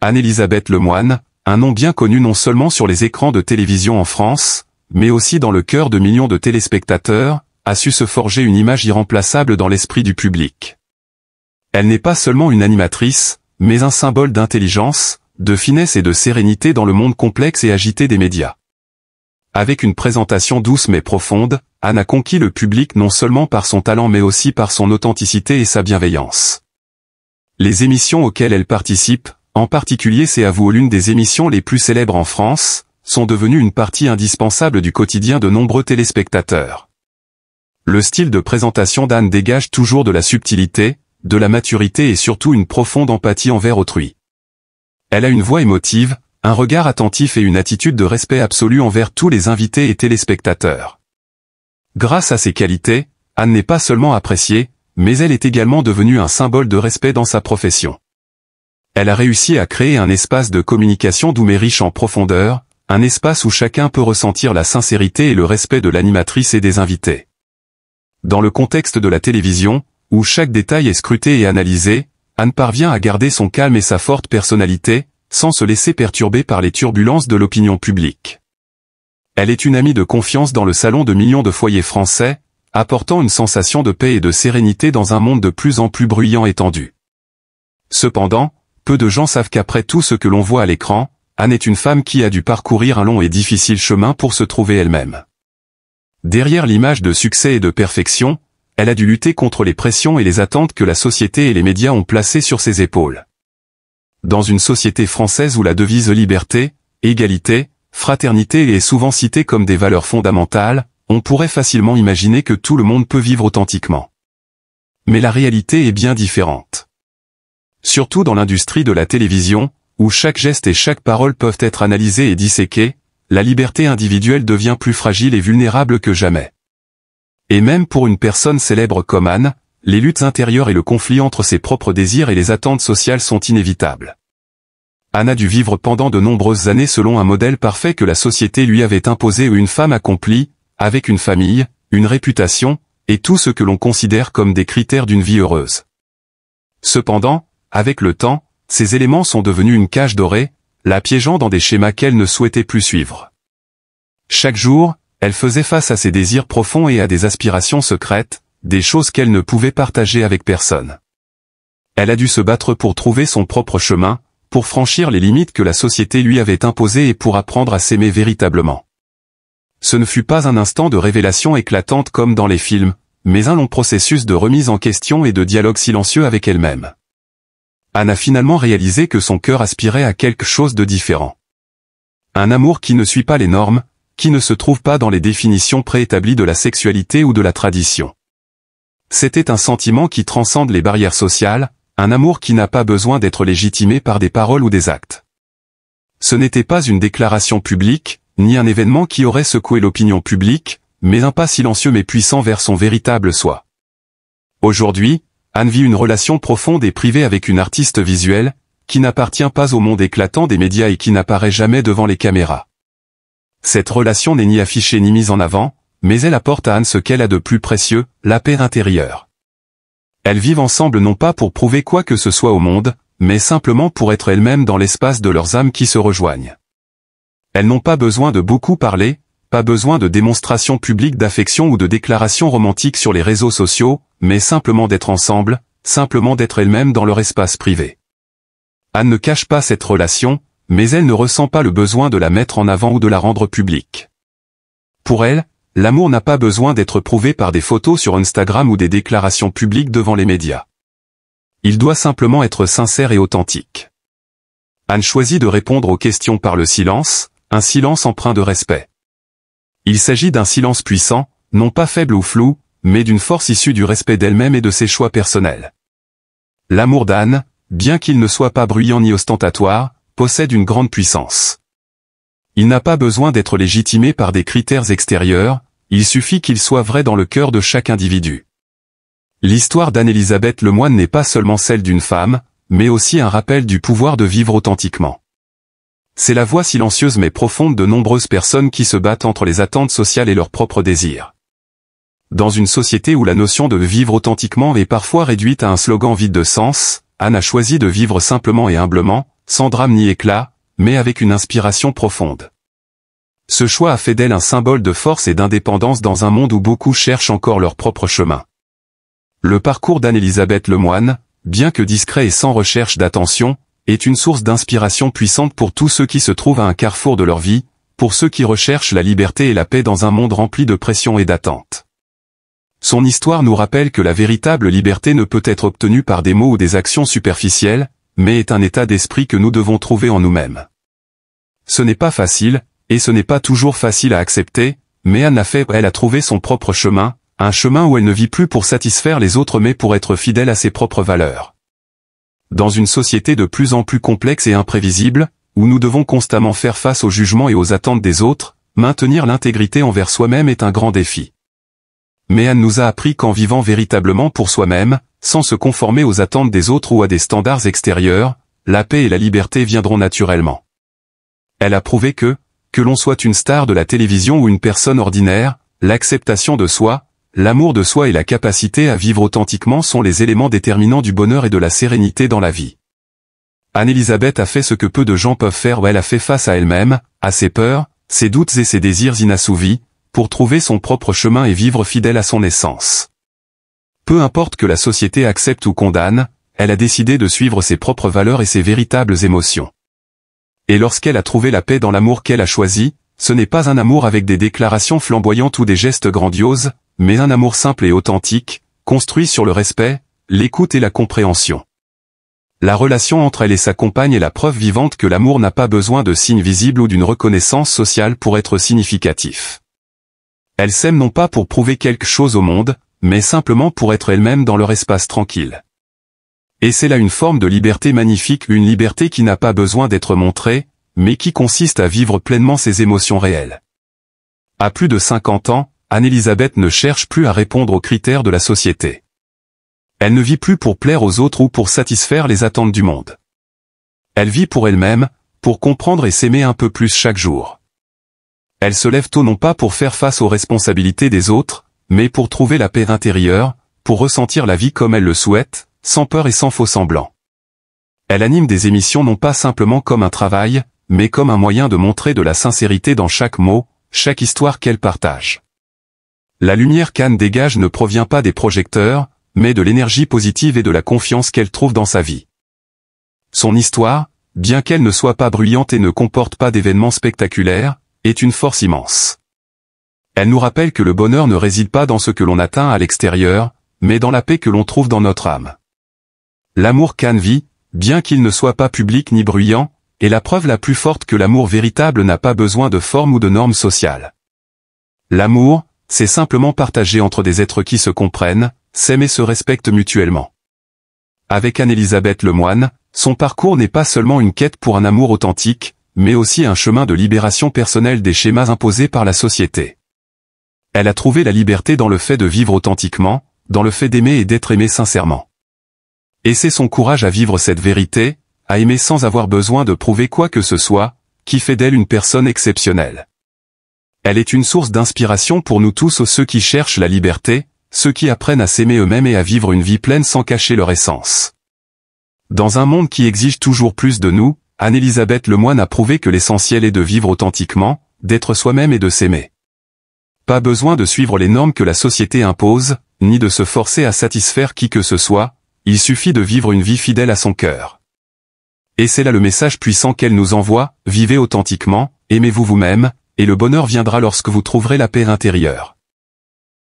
Anne-Elisabeth Lemoine, un nom bien connu non seulement sur les écrans de télévision en France, mais aussi dans le cœur de millions de téléspectateurs, a su se forger une image irremplaçable dans l'esprit du public. Elle n'est pas seulement une animatrice, mais un symbole d'intelligence, de finesse et de sérénité dans le monde complexe et agité des médias. Avec une présentation douce mais profonde, Anne a conquis le public non seulement par son talent mais aussi par son authenticité et sa bienveillance. Les émissions auxquelles elle participe, en particulier C'est à vous, l'une des émissions les plus célèbres en France, sont devenues une partie indispensable du quotidien de nombreux téléspectateurs. Le style de présentation d'Anne dégage toujours de la subtilité, de la maturité et surtout une profonde empathie envers autrui. Elle a une voix émotive, un regard attentif et une attitude de respect absolu envers tous les invités et téléspectateurs. Grâce à ces qualités, Anne n'est pas seulement appréciée, mais elle est également devenue un symbole de respect dans sa profession. Elle a réussi à créer un espace de communication doux mais riche en profondeur, un espace où chacun peut ressentir la sincérité et le respect de l'animatrice et des invités. Dans le contexte de la télévision, où chaque détail est scruté et analysé, Anne parvient à garder son calme et sa forte personnalité, sans se laisser perturber par les turbulences de l'opinion publique. Elle est une amie de confiance dans le salon de millions de foyers français, apportant une sensation de paix et de sérénité dans un monde de plus en plus bruyant et tendu. Cependant, peu de gens savent qu'après tout ce que l'on voit à l'écran, Anne est une femme qui a dû parcourir un long et difficile chemin pour se trouver elle-même. Derrière l'image de succès et de perfection, elle a dû lutter contre les pressions et les attentes que la société et les médias ont placées sur ses épaules. Dans une société française où la devise liberté, égalité, fraternité est souvent citée comme des valeurs fondamentales, on pourrait facilement imaginer que tout le monde peut vivre authentiquement. Mais la réalité est bien différente. Surtout dans l'industrie de la télévision, où chaque geste et chaque parole peuvent être analysés et disséqués, la liberté individuelle devient plus fragile et vulnérable que jamais. Et même pour une personne célèbre comme Anne, les luttes intérieures et le conflit entre ses propres désirs et les attentes sociales sont inévitables. Anne a dû vivre pendant de nombreuses années selon un modèle parfait que la société lui avait imposé, où une femme accomplie, avec une famille, une réputation, et tout ce que l'on considère comme des critères d'une vie heureuse. Cependant, avec le temps, ces éléments sont devenus une cage dorée, la piégeant dans des schémas qu'elle ne souhaitait plus suivre. Chaque jour, elle faisait face à ses désirs profonds et à des aspirations secrètes, des choses qu'elle ne pouvait partager avec personne. Elle a dû se battre pour trouver son propre chemin, pour franchir les limites que la société lui avait imposées et pour apprendre à s'aimer véritablement. Ce ne fut pas un instant de révélation éclatante comme dans les films, mais un long processus de remise en question et de dialogue silencieux avec elle-même. Anne a finalement réalisé que son cœur aspirait à quelque chose de différent. Un amour qui ne suit pas les normes, qui ne se trouve pas dans les définitions préétablies de la sexualité ou de la tradition. C'était un sentiment qui transcende les barrières sociales, un amour qui n'a pas besoin d'être légitimé par des paroles ou des actes. Ce n'était pas une déclaration publique, ni un événement qui aurait secoué l'opinion publique, mais un pas silencieux mais puissant vers son véritable soi. Aujourd'hui, Anne vit une relation profonde et privée avec une artiste visuelle, qui n'appartient pas au monde éclatant des médias et qui n'apparaît jamais devant les caméras. Cette relation n'est ni affichée ni mise en avant, mais elle apporte à Anne ce qu'elle a de plus précieux, la paix intérieure. Elles vivent ensemble non pas pour prouver quoi que ce soit au monde, mais simplement pour être elles-mêmes dans l'espace de leurs âmes qui se rejoignent. Elles n'ont pas besoin de beaucoup parler, pas besoin de démonstrations publiques d'affection ou de déclarations romantiques sur les réseaux sociaux, mais simplement d'être ensemble, simplement d'être elles-mêmes dans leur espace privé. Anne ne cache pas cette relation, mais elle ne ressent pas le besoin de la mettre en avant ou de la rendre publique. Pour elle, l'amour n'a pas besoin d'être prouvé par des photos sur Instagram ou des déclarations publiques devant les médias. Il doit simplement être sincère et authentique. Anne choisit de répondre aux questions par le silence, un silence empreint de respect. Il s'agit d'un silence puissant, non pas faible ou flou, mais d'une force issue du respect d'elle-même et de ses choix personnels. L'amour d'Anne, bien qu'il ne soit pas bruyant ni ostentatoire, possède une grande puissance. Il n'a pas besoin d'être légitimé par des critères extérieurs, il suffit qu'il soit vrai dans le cœur de chaque individu. L'histoire d'Anne-Elisabeth Lemoine n'est pas seulement celle d'une femme, mais aussi un rappel du pouvoir de vivre authentiquement. C'est la voix silencieuse mais profonde de nombreuses personnes qui se battent entre les attentes sociales et leurs propres désirs. Dans une société où la notion de vivre authentiquement est parfois réduite à un slogan vide de sens, Anne a choisi de vivre simplement et humblement, sans drame ni éclat, mais avec une inspiration profonde. Ce choix a fait d'elle un symbole de force et d'indépendance dans un monde où beaucoup cherchent encore leur propre chemin. Le parcours d'Anne-Elisabeth Lemoine, bien que discret et sans recherche d'attention, est une source d'inspiration puissante pour tous ceux qui se trouvent à un carrefour de leur vie, pour ceux qui recherchent la liberté et la paix dans un monde rempli de pression et d'attente. Son histoire nous rappelle que la véritable liberté ne peut être obtenue par des mots ou des actions superficielles, mais est un état d'esprit que nous devons trouver en nous-mêmes. Ce n'est pas facile, et ce n'est pas toujours facile à accepter, mais Anne elle a trouvé son propre chemin, un chemin où elle ne vit plus pour satisfaire les autres mais pour être fidèle à ses propres valeurs. Dans une société de plus en plus complexe et imprévisible, où nous devons constamment faire face aux jugements et aux attentes des autres, maintenir l'intégrité envers soi-même est un grand défi. Mais Anne nous a appris qu'en vivant véritablement pour soi-même, sans se conformer aux attentes des autres ou à des standards extérieurs, la paix et la liberté viendront naturellement. Elle a prouvé que l'on soit une star de la télévision ou une personne ordinaire, l'acceptation de soi, l'amour de soi et la capacité à vivre authentiquement sont les éléments déterminants du bonheur et de la sérénité dans la vie. Anne-Elisabeth a fait ce que peu de gens peuvent faire où elle a fait face à elle-même, à ses peurs, ses doutes et ses désirs inassouvis, pour trouver son propre chemin et vivre fidèle à son essence. Peu importe que la société accepte ou condamne, elle a décidé de suivre ses propres valeurs et ses véritables émotions. Et lorsqu'elle a trouvé la paix dans l'amour qu'elle a choisi, ce n'est pas un amour avec des déclarations flamboyantes ou des gestes grandioses, mais un amour simple et authentique, construit sur le respect, l'écoute et la compréhension. La relation entre elle et sa compagne est la preuve vivante que l'amour n'a pas besoin de signes visibles ou d'une reconnaissance sociale pour être significatif. Elle s'aime non pas pour prouver quelque chose au monde, mais simplement pour être elle-même dans leur espace tranquille. Et c'est là une forme de liberté magnifique, une liberté qui n'a pas besoin d'être montrée, mais qui consiste à vivre pleinement ses émotions réelles. À plus de 50 ans, Anne-Elisabeth ne cherche plus à répondre aux critères de la société. Elle ne vit plus pour plaire aux autres ou pour satisfaire les attentes du monde. Elle vit pour elle-même, pour comprendre et s'aimer un peu plus chaque jour. Elle se lève tôt non pas pour faire face aux responsabilités des autres, mais pour trouver la paix intérieure, pour ressentir la vie comme elle le souhaite, sans peur et sans faux semblants. Elle anime des émissions non pas simplement comme un travail, mais comme un moyen de montrer de la sincérité dans chaque mot, chaque histoire qu'elle partage. La lumière qu'Anne dégage ne provient pas des projecteurs, mais de l'énergie positive et de la confiance qu'elle trouve dans sa vie. Son histoire, bien qu'elle ne soit pas bruyante et ne comporte pas d'événements spectaculaires, est une force immense. Elle nous rappelle que le bonheur ne réside pas dans ce que l'on atteint à l'extérieur, mais dans la paix que l'on trouve dans notre âme. L'amour qu'Anne vit, bien qu'il ne soit pas public ni bruyant, est la preuve la plus forte que l'amour véritable n'a pas besoin de forme ou de normes sociales. L'amour, c'est simplement partager entre des êtres qui se comprennent, s'aiment et se respectent mutuellement. Avec Anne-Elisabeth Lemoine, son parcours n'est pas seulement une quête pour un amour authentique, mais aussi un chemin de libération personnelle des schémas imposés par la société. Elle a trouvé la liberté dans le fait de vivre authentiquement, dans le fait d'aimer et d'être aimé sincèrement. Et c'est son courage à vivre cette vérité, à aimer sans avoir besoin de prouver quoi que ce soit, qui fait d'elle une personne exceptionnelle. Elle est une source d'inspiration pour nous tous, ceux qui cherchent la liberté, ceux qui apprennent à s'aimer eux-mêmes et à vivre une vie pleine sans cacher leur essence. Dans un monde qui exige toujours plus de nous, Anne-Elisabeth Lemoine a prouvé que l'essentiel est de vivre authentiquement, d'être soi-même et de s'aimer. Pas besoin de suivre les normes que la société impose, ni de se forcer à satisfaire qui que ce soit, il suffit de vivre une vie fidèle à son cœur. Et c'est là le message puissant qu'elle nous envoie, vivez authentiquement, aimez-vous vous-même, et le bonheur viendra lorsque vous trouverez la paix intérieure.